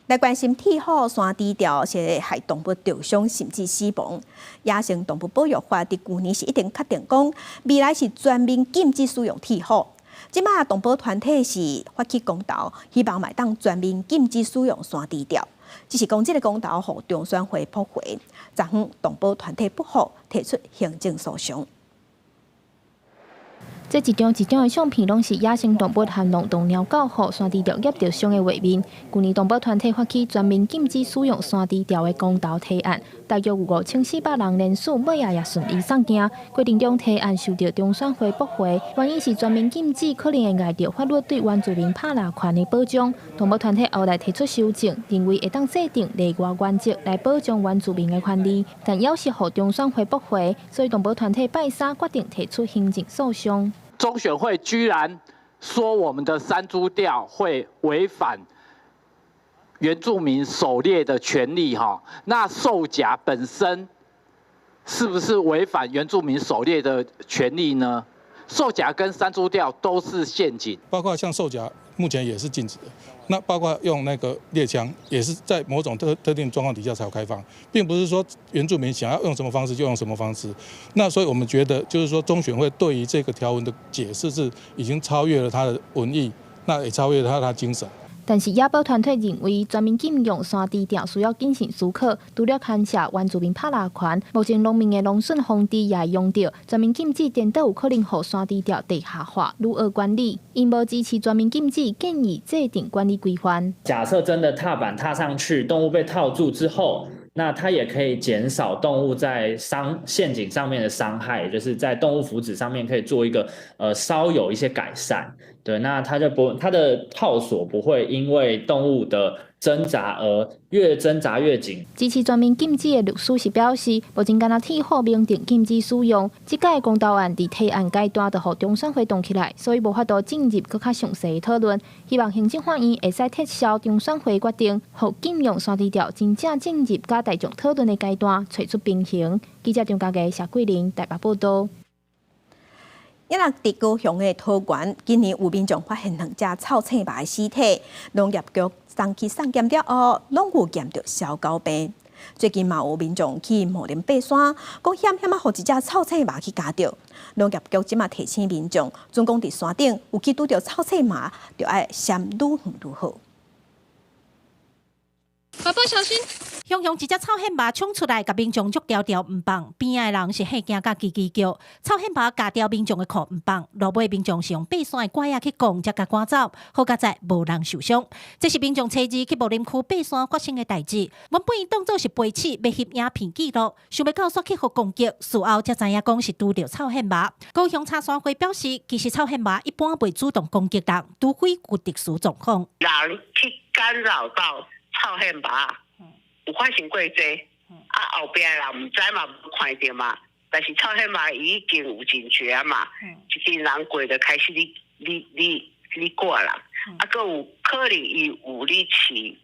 来关心铁虎山低调是害动物受伤甚至死亡。野生动物保育法伫去年是一定确定讲，未来是全面禁止使用铁虎。即马动保团体是发起公投，希望买当全面禁止使用山低调。只是讲这个公投互中选会驳回，昨昏动保团体不服，提出行政诉讼。这一张的相片，拢是野生动物和农动鸟狗互山猪条夹着伤的画面。去年动保团体发起全面禁止使用山猪条的公投提案，大约有5400人联署，尾也顺利送件。规定中提案受到中选会驳回，原因是全面禁止可能会碍着法律对原住民拍拉权的保障。动保团体后来提出修正，认为会当制定例外原则来保障原住民的权利，但要是互中选会驳回，所以动保团体拜三决定提出行政诉讼。中选会居然说我们的山猪钓会违反原住民狩猎的权利哈，那兽夹本身是不是违反原住民狩猎的权利呢？兽夹跟山猪钓都是陷阱，包括像兽夹目前也是禁止的，那包括用那个猎枪也是在某种特定状况底下才有开放，并不是说原住民想要用什么方式就用什么方式。那所以我们觉得，就是说中选会对于这个条文的解释是已经超越了它的文意，那也超越了它的精神。但是野保团体认为，全面禁用山猪条需要谨慎思考，除了牵涉原住民拍拉权，目前农民的农损防治也会用到。全面禁止颠倒有可能让山猪条地下化，如何管理？因无支持全面禁止，建议制定管理规范。假设真的踏板踏上去，动物被套住之后，那它也可以减少动物在陷阱上面的伤害，也就是在动物福祉上面可以做一个稍有一些改善。对，那它的套索不会因为动物的挣扎而越挣扎越紧。支持全面禁止的律师是表示，目前敢若铁虎明定禁止使用，这届公投案伫提案阶段就互中选会动起来，所以无法度进入更较详细的讨论。希望行政法院会使撤销中选会决定，互禁用山猪条真正进入甲大众讨论的阶段，找出平衡。记者张家佳、谢桂玲台北报道。因为伫高雄的桃园，今年有民众发现2只臭青蛙的尸体，农业局送去送检了后，拢有验到小狗病。最近嘛有民众去茂林爬山，讲险啊，互一只臭青蛙去夹着。农业局即马提醒民众，总讲伫山顶有去拄着臭青蛙，就要闪愈远愈好。宝宝小心！雄雄一只臭hen蛙冲出来，甲民众捉条条唔放，边仔的人是吓惊甲叽叽叫。臭hen蛙夹掉民众的裤唔放，落尾民众是用爬山的拐仔去拱，才甲赶走，好佳在无人受伤。这是民众初二去茂林区爬山发生的代志。原本伊当作是飞鼠，要翕影片记录，想要到煞去互攻击，事后才知影讲是拄着臭hen蛙。高雄茶山会表示，其实臭hen蛙一般袂主动攻击人，除非有特殊状况。人去干扰到臭hen蛙。有发生过这，后边的人唔知嘛，无看到嘛。但是臭hen蛙已经有警觉嘛，一群人过就开始你过人，还有可能伊有咧饲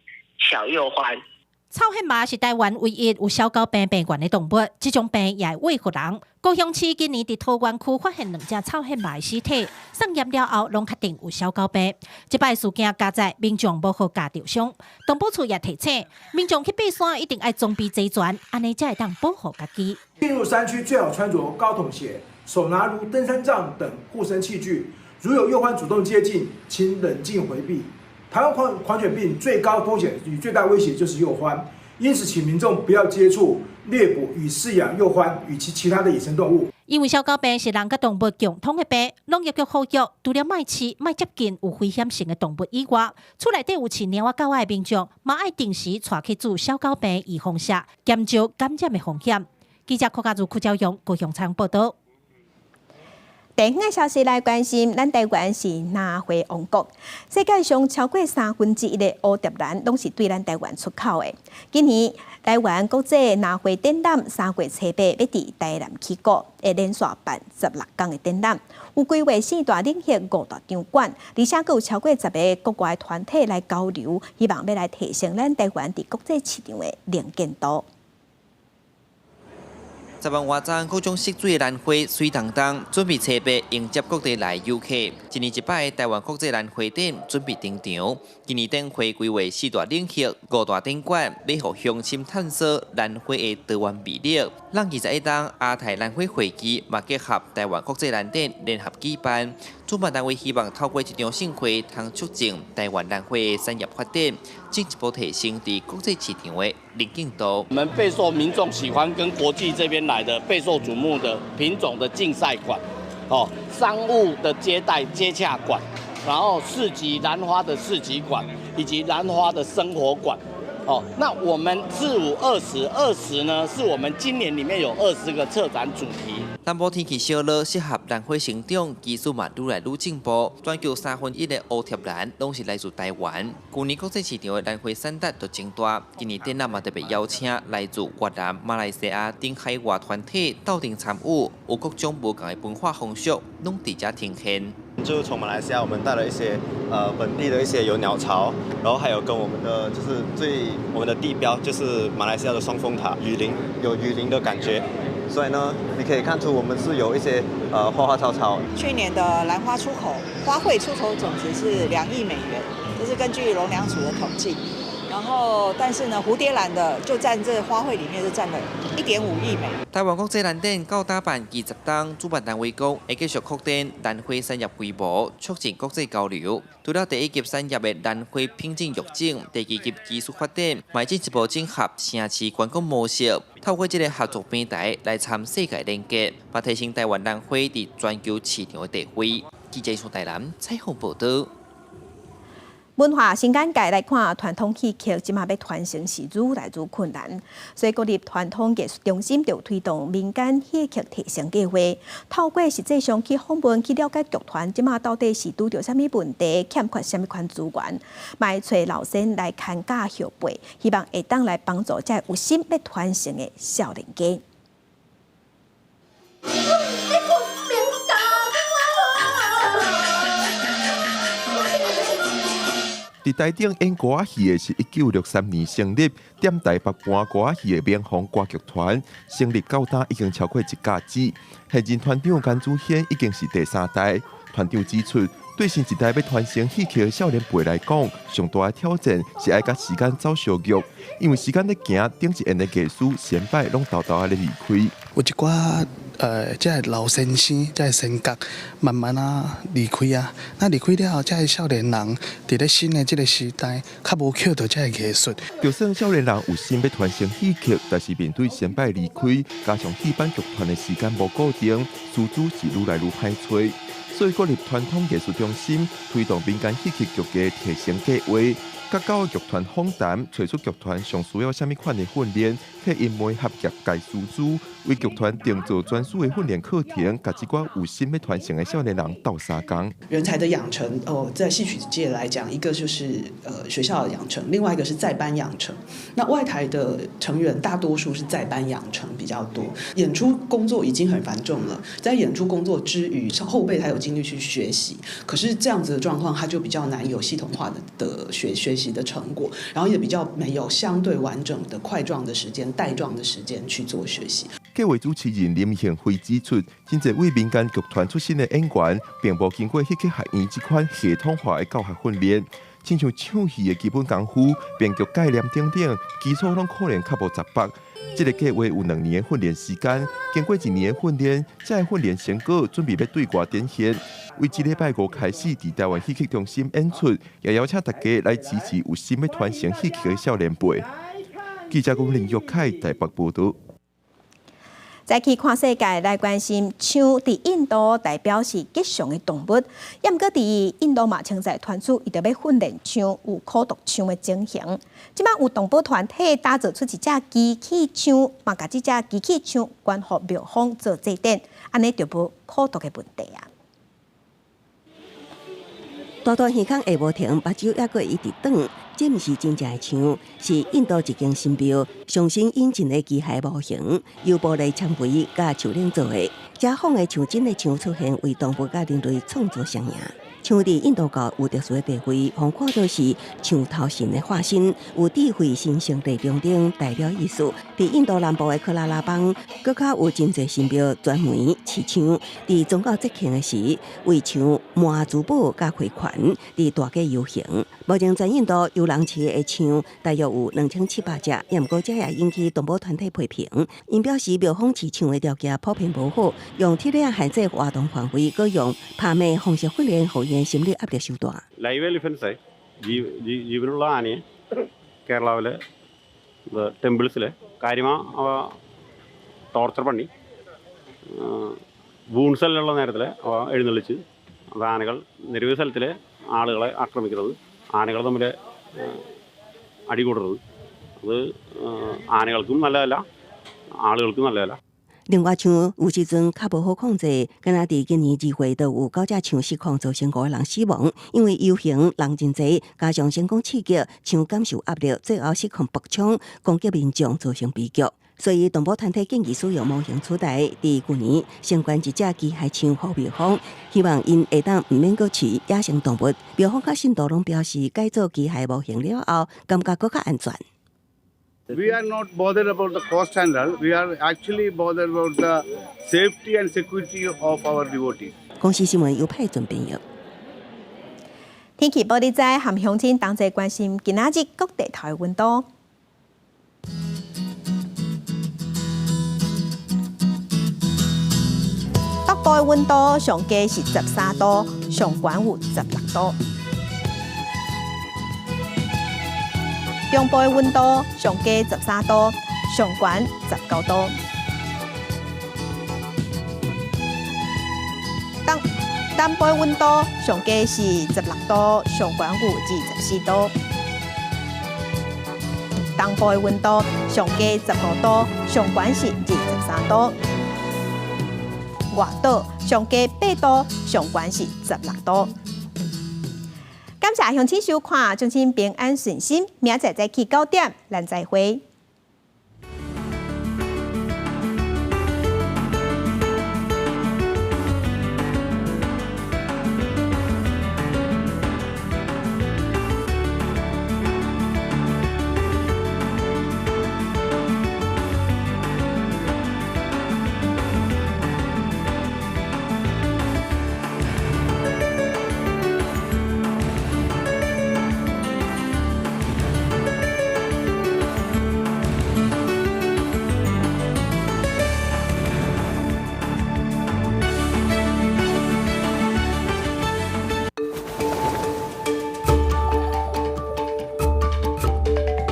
小幼獾。臭hen蛙是台湾唯一有小狗病病原的动物，这种病也会喂互人。高雄市今年伫桃园区发现2只臭hen蛙的尸体，送验了后，拢确定有小狗病。这摆事件加在民众无好加着伤，动保处也提醒民众去爬山一定要装备齐全，安尼才会当保护家己。进入山区最好穿着高筒鞋，手拿如登山杖等护身器具。如有幼獾主动接近，请冷静回避。台湾狂犬病最高风险与最大威胁就是幼獾，因此请民众不要接触、猎捕与饲养幼獾与其他的野生动物。因为小狗病是人甲动物共通的病，农业局呼吁除了卖饲、卖接近有危险性的动物以外，厝内底有饲猫仔狗仔的民众，嘛爱定时带去做小狗病预防针，减少感染的风险。记者柯家如、柯昭勇、高雄场报道。地方的消息来关心，咱台湾是拿花王国，世界上超过1/3的蝴蝶兰拢是对咱台湾出口的。今年台湾国际拿花展览3月7日要伫台南起国，会连续办16天的展览，有规划4大领域5大场馆，而且还有超过10个国外团体来交流，希望要来提升咱台湾伫国际市场的能见度。10万外丛各种色水的兰花水当当，准备7月迎接各地来游客。一年一摆台湾国际兰花展准备登场，今年展会规划4大领域、5大展馆，要互乡亲探索兰花的多元魅力。让21档亚太兰花会期嘛结合台湾国际兰展联合举办，主办单位希望透过一场盛会，通促进台湾兰花的产业发展，进一步提升伫国际市场的能见度。我们备受民众喜欢跟国际这边来的备受瞩目的品种的竞赛馆，哦，商务的接待接洽馆，然后市集兰花的市集馆，以及兰花的生活馆。哦，那我们45、20呢，是我们今年里面有20个策展主题。南部天气小热，适合兰花生长，技术嘛愈来愈进步。全球1/3的乌贴兰拢是来自台湾。去年国际市场的兰花产值就真大，今年展览嘛特别邀请来自越南、马来西亚等海外团体斗阵参与，有各种不同的文化风俗，拢伫遮呈现。就是从马来西亚，我们带了一些本地的一些有鸟巢，然后还有跟我们的我们的地标就是马来西亚的双峰塔，有雨林的感觉。所以呢，你可以看出我们是有一些花花草草。去年的兰花出口花卉出口总值是2亿美元，这是根据农粮署的统计。然后，但是呢，蝴蝶兰的就占这花卉里面就占了1.5亿美元。台湾国际兰展到打办20档，主办单位讲会继续扩展兰花产业规模，促进国际交流。除了第1级产业的兰花品种育种，第2级技术发展，迈进一步整合城市观光模式，透过这个合作平台来参世界连接，嘛提升台湾兰花伫全球市场的地位。记者苏台南采访报道。文化新眼界来看，传统戏剧即马要传承是愈来愈困难，所以国立传统艺术中心就推动民间戏剧提升计划，透过实际上去访问去了解剧团即马到底是拄着啥物问题，欠缺啥物款资源，卖找老师来看教后辈，希望会当来帮助这有心要传承的少年家。伫台顶演歌仔戏的是1963年成立，点台北搬歌仔戏的免红歌剧团，成立到今已经超过1甲子。现任团长甘祖宪已经是第3代。团长指出，对新一代要传承戏剧的少年辈来讲，上大的挑战是爱甲时间走相约，因为时间在行，顶一演的艺术先摆拢豆豆啊咧离开。有一寡即个老先生，即个先觉慢慢啊离开啊，那离开了后，即个少年人伫咧新的即个时代，较无捡到即个艺术。就算少年人有心要传承戏剧，但是面对先摆离开，加上戏班剧团的时间无固定，师资是愈来愈歹找。所以国立传统艺术中心推动民间戏剧剧的提升计划，甲9个剧团访谈，找出剧团上需要什么款的训练，替因们合业界师资，为剧团定做专属的训练课程，甲一寡有心要传承的少年人斗3工。人才的养成在戏曲界来讲，一个就是学校的养成，另外一个是在班养成。那外台的成员大多数是在班养成比较多，演出工作已经很繁重了，在演出工作之余，后辈才有精力去学习。可是这样子的状况，他就比较难有系统化的学习的成果，然后也比较没有相对完整的块状的时间、带状的时间去做学习。计划主持人林宪辉指出，真侪为民间剧团出身的演员，并无经过戏剧学院这款系统化的教学训练，亲像唱戏的基本功夫、编剧概念等等，基础拢可能较无扎实。这个计划有2年的训练时间，经过1年的训练，才会训练成果，准备要对外展现。为1礼拜5开始伫台湾戏剧中心演出，也邀请大家来支持有心要传承戏剧的少年辈。记者林玉凯台北报道。再去看世界，来关心象伫印度代表是吉祥的动物，也毋过伫印度嘛，现在传出伊着要训练象有苦毒象的情形。即摆有动保团体打造出一只机器象，嘛甲即只机器象关乎庙方做祭典，安尼就无苦毒的问题啊。大大耳孔下无停，目睭还阁一直转，这毋是真正的象，是印度一间神庙上新引进的机械模型，由玻璃纤维甲树龄做的。遮仿的像真的象出现，为动物甲人类创造双赢。象伫印度教有特殊的地位，互看到是象头神的化身，有智慧、神圣的重点代表意思。伫印度南部的克拉拉邦，搁较有真侪神庙专门饲象。伫宗教节庆的时，为象满珠宝甲花环，伫大街游行。目前全印度有人饲的象大约有2700只，也毋过这也引起动保团体批评。因表示庙方饲象的条件普遍无好，用铁链限制活动范围，搁用拍卖方式训练，互因心理压力受大。ലൈവ് എലിഫൻസ് ജീവനുള്ള ആനയെ കേരളാവിലെ ടെമ്പിൾസിലെ കാര്യമാ അവ ടോർച്ചർ പണി വൂൺസെല്ലുള്ള നേരത്തിൽ എഴുന്നള്ളിച്ച് അത് ആനകൾ നിരവധി സ്ഥലത്തിൽ ആളുകളെ ആക്രമിക്കുന്നത്, ആനകൾ തമ്മിൽ അടികൂടുന്നത് അത് ആനകൾക്കും നല്ലതല്ല, ആളുകൾക്കും നല്ലതല്ല。另外，像有时阵较无好控制，敢若伫今年2月就有9只像实况造成5个人死亡，因为游行人真侪，加上成功刺激，像感受压力，最后实况爆冲攻击民众，造成悲剧。所以，动保团体建议使用模型取代伫去年相关一只机械枪护苗方，希望因下当毋免搁饲野生动物。苗方甲信道拢表示，改造机械模型了后，感觉搁较安全。We are not bothered about the cost and all. We are actually bothered about the safety and security of our devotees. 公司新闻由派准编译。天气报你知，含乡亲同齐关心今仔日各地头的温度。北部的温度上低是13度，上悬有16度。中部的温度上低13度，上悬19度。南部的温度上低是16度，上悬有24度。东部的温度上低15度，上悬是23度。外岛上低8度，上悬是16度。感谢乡亲收看，祝您平安顺心，明仔载起9点，咱再会。